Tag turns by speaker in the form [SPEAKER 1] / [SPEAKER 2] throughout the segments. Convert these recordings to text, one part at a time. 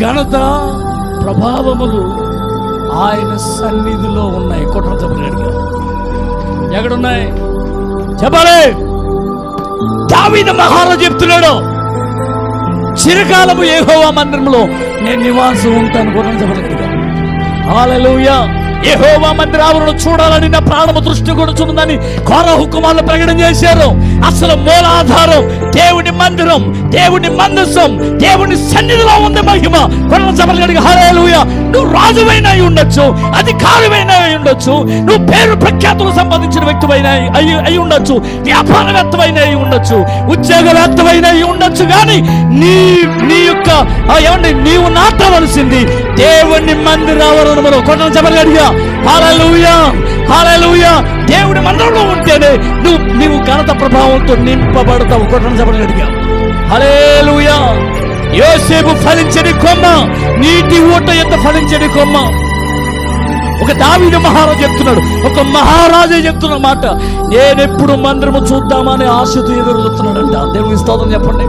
[SPEAKER 1] ఘనత ప్రభావములు ఆయన సన్నిధిలో ఉన్నాయి. కొట్టడం చెప్పలేడుగా ఎక్కడున్నాయి చెప్పాలి. దావీదు మహారాజు చెప్తున్నాడు, చిరకాలము యెహోవా మందిరంలో నేను నివాసం ఉంటాను. కొట్టడం చెప్పలేడుగా. హల్లెలూయా. యెహోవా మందిర ఆవరణ చూడాలని నా ప్రాణము దృష్టి కొడుచున్నదని కోరహు కుమారులు ప్రకటన చేశారు. అసలు మూలాధారం దేవుని మందిరం, దేవుని మందసం, దేవుని సన్నిధిలో ఉంది మహిమ. కొరల సభలుగా హల్లెలూయా. నువ్వు రాజువైనా ఉండొచ్చు, అధికారివైనా ఉండొచ్చు, నువ్వు పేరు ప్రఖ్యాతులు సంపాదించిన వ్యక్తివైనా అయి ఉండొచ్చు, వ్యాపారవేత్తమైనా అయి ఉండొచ్చు, ఉద్యోగవేత్తమైనా అయి ఉండొచ్చు. కానీ నీ యొక్క ఏమండి నీవు నాటవలసింది దేవుని మందిర ఆవరణలో. కొరల సభలుగా హల్లెలూయా, హల్లెలూయా. దేవుని మందిరంలో ఉంటేనే నీవు ఘనత ప్రభావంతో నింపబడతావు. కొట్టడం చెప్పగలిగా. హల్లెలూయా. యోసేపు ఫలించని కొమ్మ, నీటి ఊట ఎంత ఫలించని కొమ్మ. ఒక దావీదు మహారాజు చెప్తున్నాడు, ఒక మహారాజే చెప్తున్న మాట, నేనెప్పుడు మందిరము చూద్దామని ఆశతో ఎదురు చూస్తున్నాడంట. దేవుని స్తోత్రం చెప్పండి.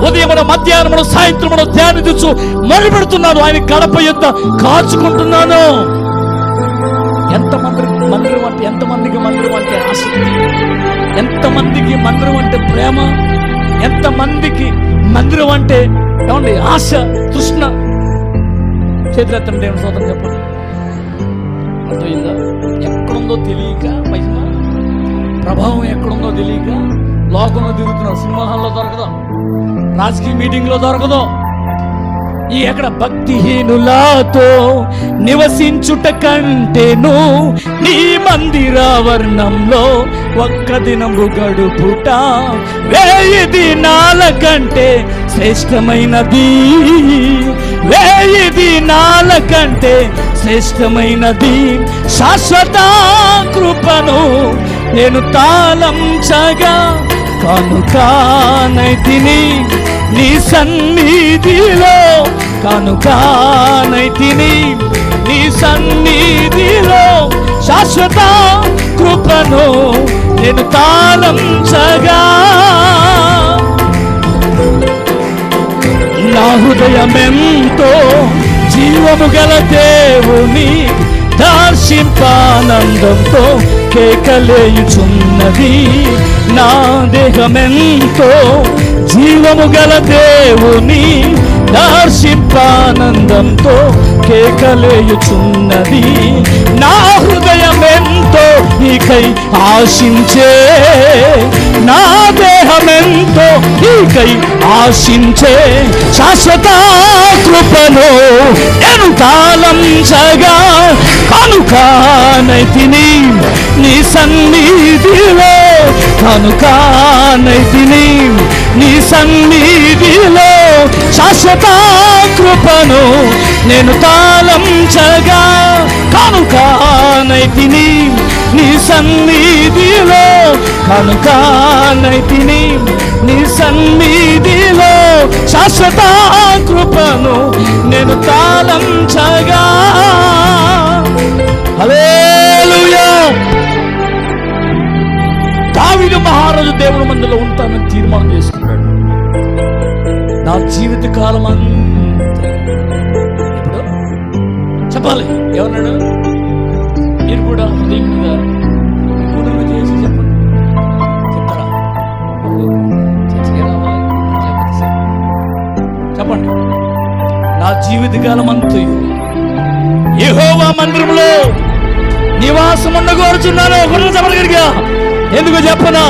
[SPEAKER 1] ఉదయమున మధ్యాహ్నమున సాయంత్రమున ధ్యానించు మొదలుపెడుతున్నాను, ఆయన గడప యొద్ద కాచుకుంటున్నాను. మందిరం అంటే ఎంతమందికి మందిరం అంటే ఆసక్తి, ఎంతమందికి మందిరం అంటే ప్రేమ, ఎంతమందికి మందిరం అంటే ఏమండి ఆశ, తృష్ణ. చేతులెత్తండి దేవుని స్తోత్రం చెప్పండి. అర్థమైందా? ఎక్కడుందో తెలియక మహిమ ప్రభావం ఎక్కడుందో తెలియక లోకంలో తిరుగుతున్నారు. సినిమా హాల్లో దొరకదు, రాజకీయ మీటింగ్లో దొరకదు. ఈ ఎక్కడ భక్తిహీనులతో నివసించుట కంటేను నీ మందిరావరణంలో ఒక్క దినము గడుపుట 1000 దినాల కంటే శ్రేష్టమైనది. 1000 దినాల కంటే శ్రేష్టమైనది. శాశ్వత కృపను నేను తాళంచగా కానుకానైతిని నీ సన్నిధిలో, కానుకానైతిని నీ సన్నిధిలో. శాశ్వత కృపను నేను తాళంచగా నా హృదయమెంతో జీవము గల దేవుని దర్శింపానందంతో కేకలేయుచున్నది. నా దేహమెంతో జీవము గల దేవుని దర్శింపానందంతో కేకలేయుచున్నది. నా హృదయమెంతో నీకై ఆశించే, నా దేహమెంతో నీకై ఆశించే. శాశ్వత కృపను నేను తాళంచగా కానుకానైతిని నీ సన్నిధిలో, కానుకానైతిని నీ సన్నిధిలో. శాశ్వత కృపను నేను తాళంచగా కానుకానైతిని నీ సన్నిధిలో, కానుకానైతిని నీ సన్నిధిలో. శాశ్వత కృపను నేను తాళంచగా. హల్లెలూయా. దావీదు మహారాజు దేవుని మందిరంలో ఉంటానని తీర్మానం చేసుకున్నాడు. నా జీవిత కాలం అంతా ఇప్పుడు చెప్పాలి. ఎవరన్నాడు? మీరు కూడా హృదయం మీద గుణము చేసి చెప్పండి. చెప్తారా? చెప్పండి. నా జీవిత కాలం అంతా యెహోవా మందిరంలో నివాసం ఉండగోరుచున్నాను. చెప్పగలిగా. ఎందుకు చెప్పనా?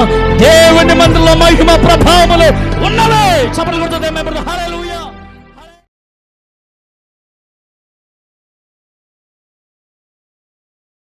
[SPEAKER 1] దేవుని మందిరంలో మహిమ ప్రభావములు ఉన్నవే. చెప్పలు కొడుతుంది.